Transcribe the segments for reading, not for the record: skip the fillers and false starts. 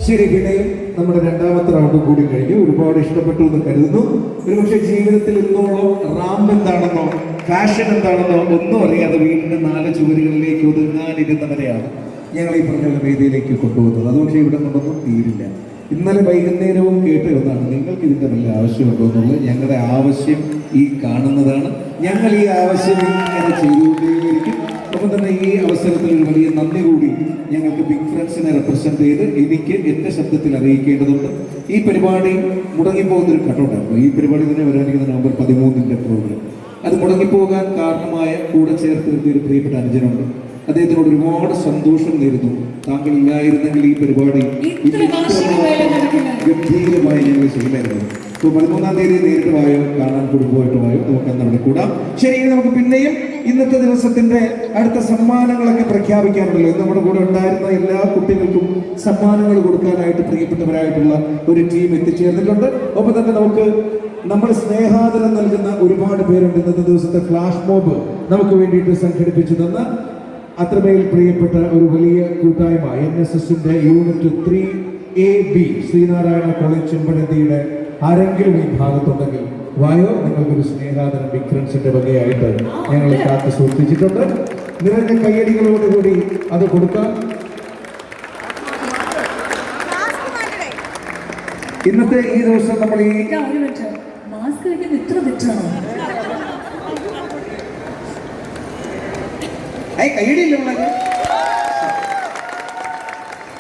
ശരി, പിന്നെയും നമ്മുടെ രണ്ടാമത്തെ റൗണ്ട് കൂടി കഴിഞ്ഞു. ഒരുപാട് ഇഷ്ടപ്പെട്ടു എന്ന് കരുതുന്നു. ഒരുപക്ഷെ ജീവിതത്തിൽ ഇന്നോളം റാമ്പ് എന്താണെന്നോ ഫാഷൻ എന്താണെന്നോ ഒന്നും അറിയാതെ വീടിന്റെ 4 ചുവരുകളിലേക്ക് ഒതുങ്ങാനിരുന്നവരെയാണ് ഞങ്ങൾ ഈ പറഞ്ഞ വേദിയിലേക്ക് കൊണ്ടുപോകുന്നത്. അതുകൊണ്ട് ഇവിടെ നിന്നൊന്നും തീരില്ല. ഇന്നലെ വൈകുന്നേരവും കേട്ട് ഒന്നാണ്, നിങ്ങൾക്ക് ഇതിന്റെ വല്ല ആവശ്യമുണ്ടോ എന്നുള്ളത്. ഞങ്ങളുടെ ആവശ്യം ഈ കാണുന്നതാണ്. ഞങ്ങൾ ഈ ആവശ്യം ഇങ്ങനെ ചെയ്തുകൊണ്ടേയിരിക്കും. ഒപ്പം തന്നെ ഈ അവസരത്തിൽ ഒരു വലിയ നന്ദി കൂടി ഞങ്ങൾക്ക് ബിഗ് ഫ്രണ്ട്സിനെ റെപ്രസെന്റ് ചെയ്ത് എനിക്ക് എന്റെ ശബ്ദത്തിൽ അറിയിക്കേണ്ടതുണ്ട്. ഈ പരിപാടി മുടങ്ങിപ്പോകുന്നൊരു ഘട്ടമുണ്ടായിരുന്നു. ഈ പരിപാടി തന്നെ വരാനിരിക്കുന്ന നവംബർ 13 പ്രോഗ്രാം. അത് മുടങ്ങിപ്പോകാൻ കാരണമായ കൂടെ ചേർത്ത് നിർത്തിയ ഒരു പ്രിയപ്പെട്ട അനുജനുണ്ട്. അദ്ദേഹത്തിനോട് ഒരുപാട് സന്തോഷം നേരുന്നു. താങ്കൾ ഇല്ലായിരുന്നെങ്കിൽ ഈ പരിപാടി ഗംഭീരമായി ഞങ്ങൾ ചെയ്യില്ലായിരുന്നു. അപ്പോൾ 13-ാം തീയതി നേരിട്ട് വായോ, കാണാൻ കുടുംബമായിട്ട് വായോ, നമുക്ക് അന്ന് അവിടെ കൂടാം. ശരി, നമുക്ക് പിന്നെയും ഇന്നത്തെ ദിവസത്തിന്റെ അടുത്ത സമ്മാനങ്ങളൊക്കെ പ്രഖ്യാപിക്കാനുണ്ടല്ലോ. ഇന്ന് നമ്മുടെ കൂടെ ഉണ്ടായിരുന്ന എല്ലാ കുട്ടികൾക്കും സമ്മാനങ്ങൾ കൊടുക്കാനായിട്ട് പ്രിയപ്പെട്ടവരായിട്ടുള്ള ഒരു ടീം എത്തിച്ചേർന്നിട്ടുണ്ട്. ഒപ്പം തന്നെ നമുക്ക് നമ്മൾ സ്നേഹാദരം നൽകുന്ന ഒരുപാട് പേരുണ്ട്. ഇന്നത്തെ ദിവസത്തെ ഫ്ലാഷ് മോബ് നമുക്ക് വേണ്ടിയിട്ട് സംഘടിപ്പിച്ചു തന്ന അത്രമേൽ പ്രിയപ്പെട്ട ഒരു വലിയ കൂട്ടായ്മ NSSന്റെ യൂണിറ്റ് 3AB ശ്രീനാരായണ കോളേജ് ചെമ്പഴന്തിയുടെ ആരെങ്കിലും ഈ ഭാഗത്തുണ്ടെങ്കിൽ വായോ, നിങ്ങൾക്കൊരു സ്നേഹാദരം ബിഗ് ഫ്രണ്ട്സിന്റെ വകയായിട്ട് ഞങ്ങൾ കാത്തു സൂക്ഷിച്ചിട്ടുണ്ട്. നിറഞ്ഞ കയ്യടികളോടുകൂടി അത് കൊടുക്കാം. ഇന്നത്തെ ഈ ദിവസം നമ്മൾ ഈ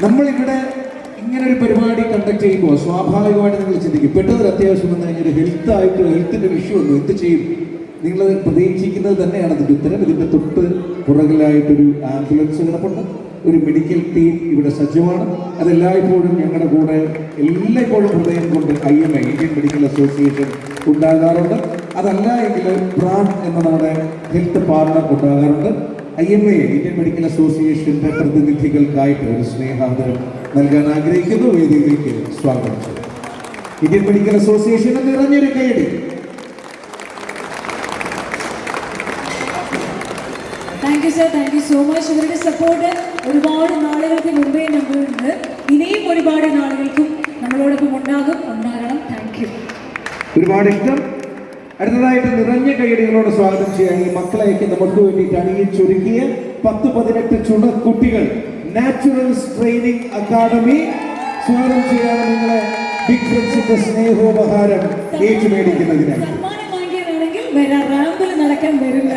നമ്മളിവിടെ ഇങ്ങനെ ഒരു പരിപാടി കണ്ടക്ട് ചെയ്യുമ്പോൾ സ്വാഭാവികമായിട്ട് നിങ്ങൾ ചിന്തിക്കും, പെട്ടെന്നൊരു അത്യാവശ്യം വന്നു കഴിഞ്ഞാൽ ഹെൽത്തിന്റെ ഇഷ്യൂ ഒന്നും എന്ത് ചെയ്യും? നിങ്ങൾ പ്രതീക്ഷിക്കുന്നത് തന്നെയാണ് ഇതിൻ്റെ ഉത്തരം. ഇതിൻ്റെ തൊട്ട് പുറകിലായിട്ടൊരു ആംബുലൻസ് കിടപ്പുണ്ട്. ഒരു മെഡിക്കൽ ടീം ഇവിടെ സജ്ജമാണ്. അതെല്ലായ്പ്പോഴും ഞങ്ങളുടെ കൂടെ എല്ലായ്പ്പോഴും ഹൃദയം കൊണ്ട് IMA ഇന്ത്യൻ മെഡിക്കൽ അസോസിയേഷൻ ഉണ്ടാകാറുണ്ട്. അതല്ല എങ്കിൽ പ്രാൺ എന്ന നമ്മുടെ ഹെൽത്ത് പാർട്ണർ ഉണ്ടാകാറുണ്ട്. IMA ഇന്ത്യൻ മെഡിക്കൽ അസോസിയേഷന്റെ പ്രതിനിധികൾക്കായിട്ട് ഒരു സ്നേഹാദരം നൽകാൻ ആഗ്രഹിക്കുന്നു. വേദിയിലേക്ക് സ്വാഗതം ചെയ്യും. ഇന്ത്യൻ മെഡിക്കൽ അസോസിയേഷന് നിറഞ്ഞൊരു കൈയടി. Thank you sir, thank you so much. ഇവരുടെ സപ്പോർട്ട് ഒരുപാട് നാളുകൾക്ക് മുമ്പേ നമ്മളുണ്ട്. ഇനിയും ഒരുപാട് നാളുകൾക്കും നമ്മളോടൊപ്പം ഉണ്ടാകണം. Thank you. ഒരുപാട് ഇഷ്ടം. അടുത്തതായിട്ട് നിറഞ്ഞ കൈയടികളോട് സ്വാഗതം ചെയ്യാൻ ഈ മക്കളെയൊക്കെ നമുക്ക് വേണ്ടിയിട്ട് അണിയിച്ചൊരുക്കിയ 10-18 ചുണക്കുട്ടികൾ നാച്ചുറൽ ട്രെയിനിങ് അക്കാദമി സ്വാഗതം ചെയ്യാതെ നിങ്ങളെ ബിഗ് ഫ്രണ്ട്സിന്റെ സ്നേഹോപഹാരം ഏറ്റുമേടിക്കുന്നതിനായി. സമ്മാനം വാങ്ങിയതാണെങ്കിൽ വേറെ റാമ്പിൽ നടക്കാൻ വരില്ല.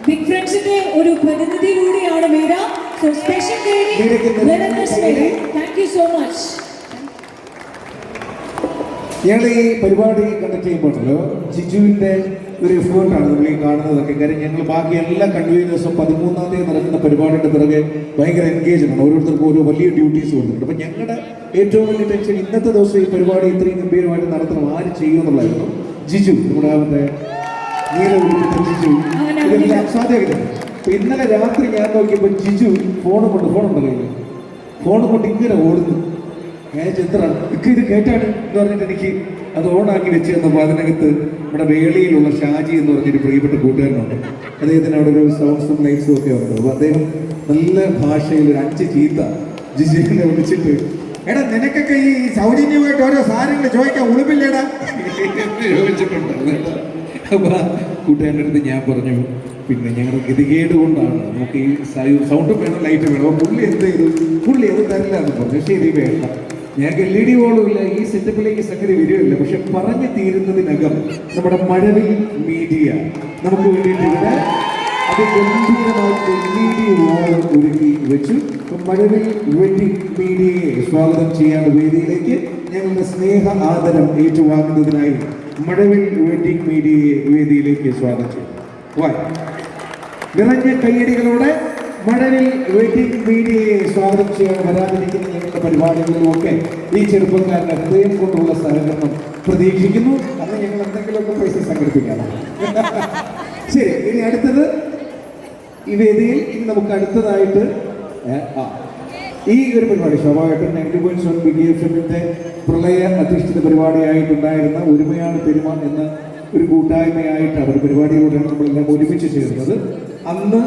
ബിഗ് ഫ്രണ്ട്സിന്റെ ഒരു പ്രതിനിധി കൂടിയാണ് Meera. So special thank you so much. ഞങ്ങൾ ഈ പരിപാടി കണ്ടക്ട് ചെയ്യുമ്പോഴല്ലോ ജിജുവിന്റെ ഒരു എഫേർട്ടാണ് നമ്മൾ ഈ കാണുന്നതൊക്കെ. കാര്യം ഞങ്ങൾ ബാക്കി എല്ലാ കണ്ടിന്യൂസും 13-ാം തീയതി നടക്കുന്ന പരിപാടിയുടെ പിറകെ ഭയങ്കര എൻഗേജ്മെന്റ്, ഓരോരുത്തർക്കും ഓരോ വലിയ ഡ്യൂട്ടീസ് കൊടുത്തിട്ടുണ്ട്. അപ്പം ഞങ്ങളുടെ ഏറ്റവും വലിയ ടെൻഷൻ ഇന്നത്തെ ദിവസം ഈ പരിപാടി ഇത്രയും ഗംഭീരമായിട്ട് നടത്തണം, ആര് ചെയ്യുമെന്നുള്ളതായിരുന്നു. ജിജു, നമ്മുടെ അവന്റെ നീല വിളിച്ചിട്ട് ജിജു ഇതെല്ലാം സാധ്യത. അപ്പൊ ഇന്നലെ രാത്രി ഞാൻ നോക്കിയപ്പോൾ ജിജു ഫോണുണ്ടല്ലോ കയ്യിൽ, ഫോൺ കൊണ്ട് ഇങ്ങനെ ഓടുന്നു. ഞാൻ ചിത്രം ഇത് കേട്ടാണ് എന്ന് പറഞ്ഞിട്ട് എനിക്ക് അത് ഓണാക്കി വെച്ച് തന്നപ്പോൾ അതിനകത്ത് നമ്മുടെ വേളിയിലുള്ള ഷാജി എന്ന് പറഞ്ഞൊരു പ്രിയപ്പെട്ട കൂട്ടുകാരനുണ്ട്. അദ്ദേഹത്തിന് അവിടെ ഒരു സൗണ്ട്സും ലൈറ്റ്സും ഒക്കെ ഉണ്ട്. അപ്പോൾ അദ്ദേഹം നല്ല ഭാഷയിൽ ഒരു 5 ചീത്ത ജിജിനെ വിളിച്ചിട്ട്, എടാ നിനക്കൊക്കെ ഈ സൗജന്യമായിട്ട് ഓരോ സാധനങ്ങൾ ചോദിക്കാൻ ഉളുപ്പില്ലേടാ ചോദിച്ചിട്ടുണ്ട്. അപ്പോൾ ആ കൂട്ടുകാരൻ്റെ അടുത്ത് ഞാൻ പറഞ്ഞു, പിന്നെ ഞങ്ങളുടെ ഗതികേട് കൊണ്ടാണ് നമുക്ക് ഈ സൗണ്ടും വേണം ലൈറ്റും വേണം. അപ്പോൾ പുള്ളി എന്ത് ചെയ്തു, പുള്ളി അത് തരില്ല എന്ന് പറഞ്ഞു. ശരി വേണ്ട, ഞങ്ങൾക്ക് LED വോളും ഇല്ല, ഈ സെറ്റപ്പിലേക്ക് സംഗതി വരികയില്ല. പക്ഷെ പറഞ്ഞു തീരുന്നതിനകം നമ്മുടെ മഴവിൽ മീഡിയ നമുക്ക് വേണ്ടിയിട്ട് ഇവിടെ അതിഗംഭീരമായിട്ട് LED വോൾ ഒരുക്കി വെച്ചു. മഴവിൽ വെഡിങ് മീഡിയയെ സ്വാഗതം ചെയ്യാൻ വേദിയിലേക്ക് ഞങ്ങളുടെ സ്നേഹ ആദരം ഏറ്റുവാങ്ങുന്നതിനായി മഴവിൽ വെഡിങ് മീഡിയയെ വേദിയിലേക്ക് സ്വാഗതം ചെയ്യും. നിറഞ്ഞ കയ്യടികളോടെ മഴവിൽ വെഡിങ് മീഡിയയെ സ്വാഗതം ചെയ്യാൻ വരാതിരിക്കുന്ന ഞങ്ങളുടെ പരിപാടികളിലുമൊക്കെ ഈ ചെറുപ്പക്കാരുടെ ഹൃദയം കൊണ്ടുള്ള സഹകരണം പ്രതീക്ഷിക്കുന്നു. അന്ന് ഞങ്ങൾ എന്തെങ്കിലുമൊക്കെ പൈസ സംഘടിപ്പിക്കാം. ശരി, ഇനി അടുത്തത് ഈ വേദിയിൽ ഇനി നമുക്ക് അടുത്തതായിട്ട് ഈ ഒരു പരിപാടി സ്വാഭാവികമായിട്ടും 90.7 ബിഗ് എഫ്എമ്മിന്റെ പ്രളയ അധിഷ്ഠിത പരിപാടിയായിട്ടുണ്ടായിരുന്ന ഒരുമയാണ് പെരുമ എന്ന ഒരു കൂട്ടായ്മയായിട്ടാണ് ഒരു പരിപാടിയിലൂടെയാണ് നമ്മളെല്ലാം ഒരുമിച്ച് ചേർന്നത്. അന്ന്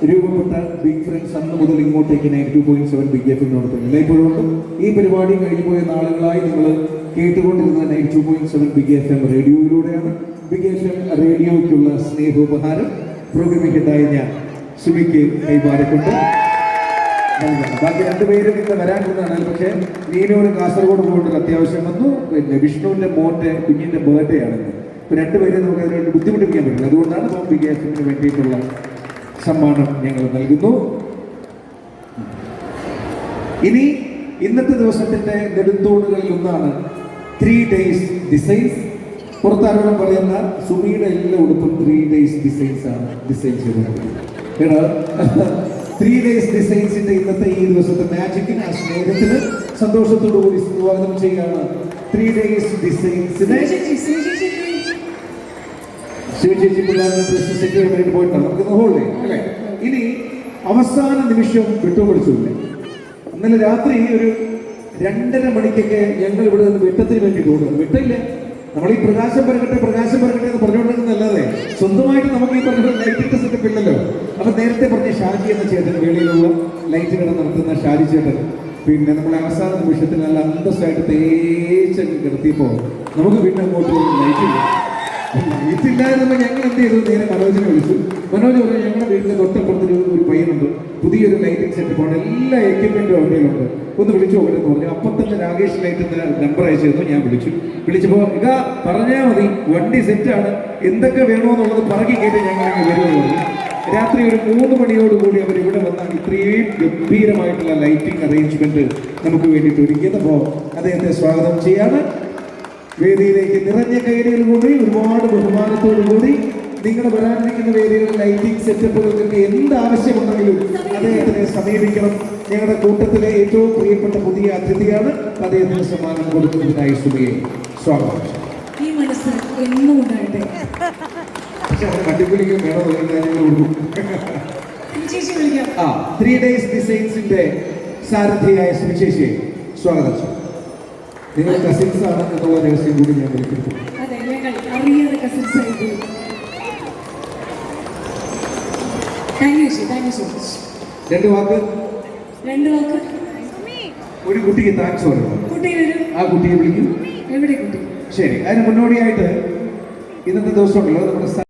രൂപപ്പെട്ട ബിഗ് ഫ്രണ്ട്സ് അന്ന് മുതൽ ഇങ്ങോട്ടേക്ക് 92.7 ബിഗ് എഫിനോടൊപ്പം എല്ലായ്പ്പോഴും ഈ പരിപാടി കഴിഞ്ഞു പോയ നാളുകളായി നിങ്ങൾ കേട്ടുകൊണ്ടിരുന്നത് 92.7 ബിഗ് എഫ് എം റേഡിയോയിലൂടെയാണ്. ബിഗ് എഫ് എം റേഡിയോയ്ക്കുള്ള സ്നേഹോപഹാരം പ്രോഗ്രാമിക്കുണ്ടായ ഞാൻ സുമിക്ക് കൈമാറിക്കൊണ്ട് ബാക്കി 2 പേരും ഇന്ന് വരാനുള്ളതാണ്. പക്ഷേ നീനോട് കാസർഗോഡ് പോകേണ്ട അത്യാവശ്യം വന്നു. പിന്നെ വിഷ്ണുവിന്റെ മോന്റെ കുഞ്ഞിന്റെ ബർത്ത്ഡേ ആണെന്ന്. ഇപ്പൊ 2 പേരെ നമുക്ക് അതിനുവേണ്ടി ബുദ്ധിമുട്ടിപ്പിക്കാൻ പറ്റില്ല. അതുകൊണ്ടാണ് ബിഗ് എഫ് എമ്മിന് വേണ്ടിയിട്ടുള്ള സമ്മാനം ഞങ്ങൾ നൽകുന്നു. ഇനി ഇന്നത്തെ ദിവസത്തിന്റെ നെടുന്തൂണുകളിൽ ഒന്നാണ് 3 days ഡിസൈൻസ്. പുറത്താരോടും പറയുന്ന സുമിയുടെ എല്ലാ ഉടുപ്പും 3 days ഡിസൈൻസ് ആണ് ഡിസൈൻ ചെയ്തത്. 3 days ഡിസൈൻസിന്റെ ഇന്നത്തെ ഈ ദിവസത്തെ മാജിക്കിന് ആ സ്നേഹത്തിന് സന്തോഷത്തോടു കൂടി സ്വാഗതം ചെയ്യുകയാണ് 3 days ഡിസൈൻസിനെ. ശിവചേച്ചി പിള്ളേരുടെ ഡ്രസ് സെറ്റ് ചെയ്യാൻ വേണ്ടി പോയിട്ടാണ് നമുക്ക് ഹോൾഡേ അല്ലേ. ഇനി അവസാന നിമിഷം വിട്ടുപിടിച്ചില്ല. ഇന്നലെ രാത്രി ഒരു 2:30 മണിക്കൊക്കെ ഞങ്ങൾ ഇവിടെ നിന്ന് വെട്ടത്തിന് വേണ്ടി പോകുന്നത്. വെട്ടില്ല, നമ്മൾ ഈ പ്രകാശം പരകട്ടെ എന്ന് പറഞ്ഞുകൊണ്ടിരുന്നല്ലാതെ സ്വന്തമായിട്ട് നമുക്ക് ഈ പറഞ്ഞ ലൈറ്റിന്റെ സെറ്റപ്പ് ഇല്ലല്ലോ. അപ്പൊ നേരത്തെ പറഞ്ഞ ഷാജി എന്ന ചേട്ടൻ, വേളിയിലുള്ള ലൈറ്റ് കട നടത്തുന്ന ഷാജി ചേട്ടൻ, പിന്നെ നമ്മളെ അവസാന നിമിഷത്തിൽ നല്ല അന്തസ്സായിട്ട് തേച്ചങ്ങ് കിടത്തിയപ്പോ നമുക്ക് പിന്നെ അങ്ങോട്ട് ലൈറ്റില്ലായിരുന്നപ്പോൾ ഞങ്ങൾ എന്ത് ചെയ്തു, നേരെ മനോജിനെ വിളിച്ചു. മനോജ് പറഞ്ഞു, ഞങ്ങളുടെ വീട്ടിലെ തൊട്ടപ്പുറത്തൊരു പയ്യനുണ്ട്, പുതിയൊരു ലൈറ്റിംഗ് സെറ്റപ്പാണ്, എല്ലാ എക്യുപ്മെന്റും അവരുടെയിലുണ്ട്, ഒന്ന് വിളിച്ചു നോക്കണമെന്ന് പറഞ്ഞു. അപ്പം തന്നെ രാകേഷ് ലൈറ്റിന്റെ നമ്പർ അയച്ചു തന്നു. ഞാൻ വിളിച്ചപ്പോൾ ഇതാ പറഞ്ഞാൽ മതി, വണ്ടി സെറ്റാണ്, എന്തൊക്കെ വേണമെന്നുള്ളത് പറക്കി കേട്ട് ഞങ്ങൾ വരുമെന്ന് പറഞ്ഞു. രാത്രി ഒരു 3 മണിയോടുകൂടി അവർ ഇവിടെ വന്നാൽ ഇത്രയും ഗംഭീരമായിട്ടുള്ള ലൈറ്റിംഗ് അറേഞ്ച്മെന്റ് നമുക്ക് വേണ്ടിയിട്ട് ഒരുക്കിയപ്പോൾ അദ്ദേഹത്തെ സ്വാഗതം ചെയ്യാണ്. വേദിയിലേക്ക് നിറഞ്ഞ കൈകളിൽ കൂടി ഒരുപാട് ബഹുമാനത്തോടു കൂടി നിങ്ങൾ വരാനിരിക്കുന്ന വേദികളിൽ ലൈറ്റിംഗ് സെറ്റപ്പുകൾക്കൊക്കെ എന്ത് ആവശ്യമുണ്ടെങ്കിലും അദ്ദേഹത്തിനെ സമീപിക്കണം. ഞങ്ങളുടെ കൂട്ടത്തിലെ ഏറ്റവും പ്രിയപ്പെട്ട പുതിയ അതിഥിയാണ്. അദ്ദേഹത്തിന് സമ്മാനം കൊടുക്കുന്നതിനായി സുമിയെ സ്വാഗതം. ഈ മനസ്സ് എന്നും ഉണ്ടായിട്ട് കട്ടിപ്പിടിക്കും വേണം. 3 days ഡിസൈൻസിന്റെ സാരഥിയായ സുമിശേഷിയെ സ്വാഗതം. നിങ്ങൾ കസിൻസ് ആണ് എന്നുള്ള രഹസ്യം കൂടി ഞാൻ വിളിക്കുന്നു. രണ്ട് വാക്ക് ഒരു കുട്ടിക്ക് താങ്ക്സ് പറയണം. ആ കുട്ടിയെ വിളിക്കും. ശരി, അതിന് മുന്നോടിയായിട്ട് ഇന്നത്തെ ദിവസമുണ്ടല്ലോ നമ്മുടെ